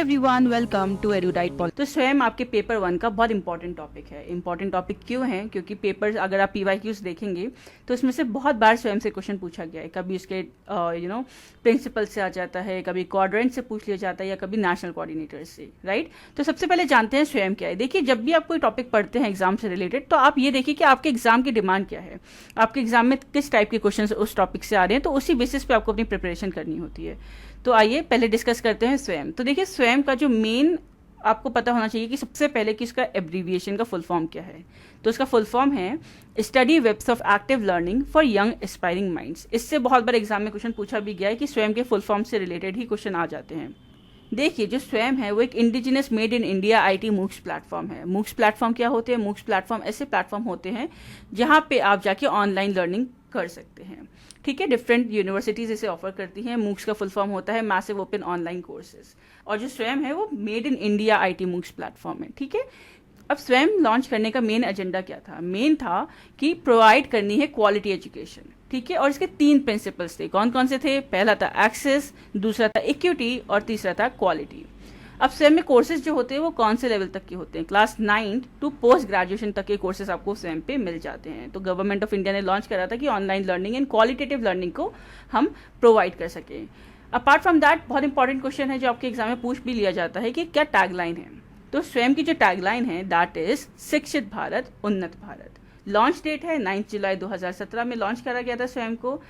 Everyone, welcome to एडुडाइट पॉल। तो स्वयं आपके पेपर 1 का बहुत इंपॉर्टेंट टॉपिक है। इंपॉर्टेंट टॉपिक क्यों है? क्योंकि पेपर अगर आप PYQs देखेंगे तो उसमें से बहुत बार स्वयं से क्वेश्चन पूछा गया है। कभी उसके प्रिंसिपल से आ जाता है, कभी क्वाड्रेंट से पूछ लिया जाता है, या कभी नेशनल कोऑर्डिनेटर से, राइट। तो सबसे पहले जानते हैं स्वयं क्या है। देखिए, जब भी आप कोई टॉपिक पढ़ते हैं एग्जाम से रिलेटेड, तो आप ये देखिए कि आपके एग्जाम की डिमांड क्या है, आपके एग्जाम में किस टाइप के क्वेश्चन उस टॉपिक से आ रहे हैं, तो उसी बेसिस पे आपको अपनी प्रिपरेशन करनी होती है। तो आइए पहले डिस्कस करते हैं स्वयं। तो देखिए, स्वयं का जो मेन आपको पता होना चाहिए कि सबसे पहले कि इसका एब्रीविएशन का फुल फॉर्म क्या है। तो इसका फुल फॉर्म है study webs of active learning for young aspiring minds. इससे बहुत बार एग्जाम में क्वेश्चन पूछा भी गया है कि स्वयं के फुल फॉर्म से रिलेटेड ही क्वेश्चन आ जाते हैं। देखिए, जो स्वयं है वो एक indigenous made in India IT MOOCs platform है। मूक्स प्लेटफॉर्म क्या होते हैं? मूक्स प्लेटफॉर्म ऐसे प्लेटफॉर्म होते हैं जहाँ पे आप जाके ऑनलाइन लर्निंग कर सकते हैं, ठीक है। डिफरेंट यूनिवर्सिटीज इसे ऑफर करती हैं। मूक्स का फुल फॉर्म होता है मैसिव ओपन ऑनलाइन कोर्सेज, और जो स्वयं है वो made in India IT MOOCs platform है, ठीक है। अब स्वयं लॉन्च करने का मेन एजेंडा क्या था? मेन था कि प्रोवाइड करनी है क्वालिटी एजुकेशन, ठीक है। और इसके 3 प्रिंसिपल्स थे। कौन कौन से थे? पहला था एक्सेस, दूसरा था इक्विटी, और तीसरा था क्वालिटी। अब स्वयं में कोर्सेज जो होते हैं वो कौन से लेवल तक के होते हैं? क्लास 9 टू पोस्ट ग्रेजुएशन तक के कोर्सेज आपको स्वयं पे मिल जाते हैं। तो गवर्नमेंट ऑफ इंडिया ने लॉन्च करा था कि online learning and qualitative learning को हम प्रोवाइड कर सकें। अपार्ट फ्रॉम दैट, बहुत इंपॉर्टेंट क्वेश्चन है जो आपके एग्जाम में पूछ भी लिया जाता है कि क्या टैगलाइन है। तो स्वयं की जो टैगलाइन है दैट इज शिक्षित भारत, उन्नत भारत। लॉन्च डेट है 9 जुलाई 2017 में लॉन्च करा गया था स्वयं को।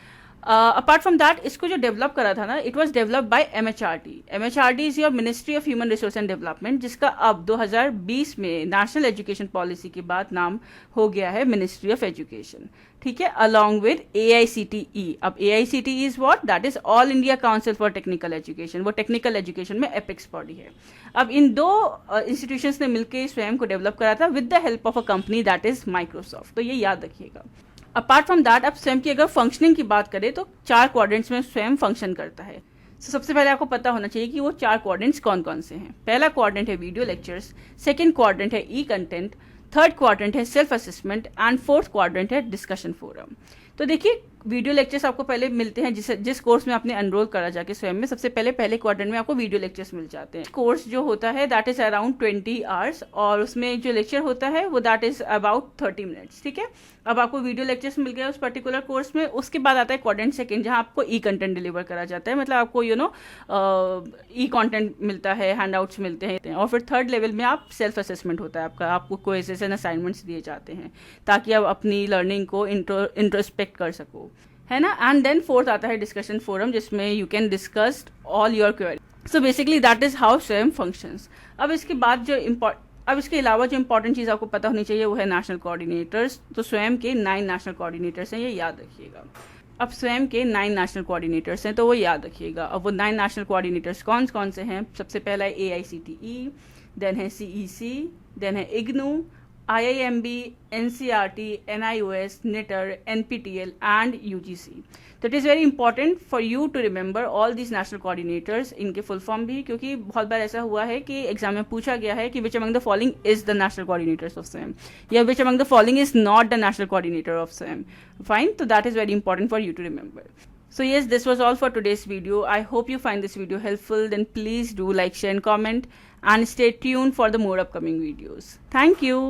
अपार्ट फ्रॉम दैट, इसको जो डेवलप करा था ना, it was developed by MHRD। MHRD is your ministry of human resource and development, जिसका अब 2020 में नेशनल एजुकेशन पॉलिसी के बाद नाम हो गया है मिनिस्ट्री ऑफ एजुकेशन, ठीक है, अलॉन्ग विद AICTE। अब AICTE is what? That is all India council for technical education. वो टेक्निकल एजुकेशन में एपेक्स बॉडी है। अब इन दो इंस्टीट्यूशंस ने मिलकर स्वयं को डेवलप करा था with the help of a company that is Microsoft. तो ये याद रखिएगा। अपार्ट फ्रॉम दैट, अब स्वयं की अगर फंक्शनिंग की बात करें तो 4 क्वाड्रेंट्स में स्वयं फंक्शन करता है। तो सबसे पहले आपको पता होना चाहिए कि वो 4 क्वाड्रेंट्स कौन कौन से हैं। पहला क्वाड्रेंट है वीडियो लेक्चर्स, सेकंड क्वाड्रेंट है ई कंटेंट, थर्ड क्वाड्रेंट है self assessment, and fourth quadrant है डिस्कशन फोरम। तो देखिए, वीडियो लेक्चर्स आपको पहले मिलते हैं जिस कोर्स में आपने एनरोल करा जाके स्वयं में। सबसे पहले क्वाड्रेंट में आपको वीडियो लेक्चर्स मिल जाते हैं। कोर्स जो होता है दैट इज अराउंड 20 आवर्स, और उसमें जो लेक्चर होता है वो दैट इज अबाउट 30 मिनट्स, ठीक है। अब आपको वीडियो लेक्चर्स मिल गए उस पर्टिकुलर कोर्स में। उसके बाद आता है क्वाड्रेंट सेकंड, जहां आपको ई कंटेंट डिलीवर करा जाता है, मतलब आपको ई कंटेंट मिलता है, हैंडआउट्स मिलते हैं। और फिर थर्ड लेवल में आप सेल्फ असेसमेंट होता है आपका, आपको क्विज़ेस एंड असाइनमेंट्स दिए जाते हैं ताकि आप अपनी लर्निंग को इंट्रोस्पेक्ट कर सको, है ना। एंड देन फोर्थ आता है डिस्कशन फोरम, जिसमें you can discuss all your query. So basically that is how स्वयं फंक्शंस। अब इसके अलावा जो इंपॉर्टेंट चीज़ आपको पता होनी चाहिए वो है नेशनल कोऑर्डिनेटर्स। तो स्वयं के 9 नेशनल कोऑर्डिनेटर्स हैं, ये याद रखिएगा। अब स्वयं के 9 नेशनल कोऑर्डिनेटर्स हैं, तो वो याद रखिएगा। अब वो 9 नेशनल कोऑर्डिनेटर्स कौन कौन से हैं? सबसे पहला है AICTE, देन है CEC, देन है IGNOU, IIMB, NCERT, NIOS, NITR, NPTEL and UGC. So it is very important for you to remember all these national coordinators, इनके फुल फॉर्म भी, क्योंकि बहुत बार ऐसा हुआ है कि एग्जाम में पूछा गया है कि which among the following is the national coordinators of SWAYAM, या which among the following is not the national coordinator of SWAYAM. Fine, so that is very important for you to remember. So yes, this was all for today's video. I hope you find this video helpful. Then please do like, share and comment, and stay tuned for the more upcoming videos. Thank you.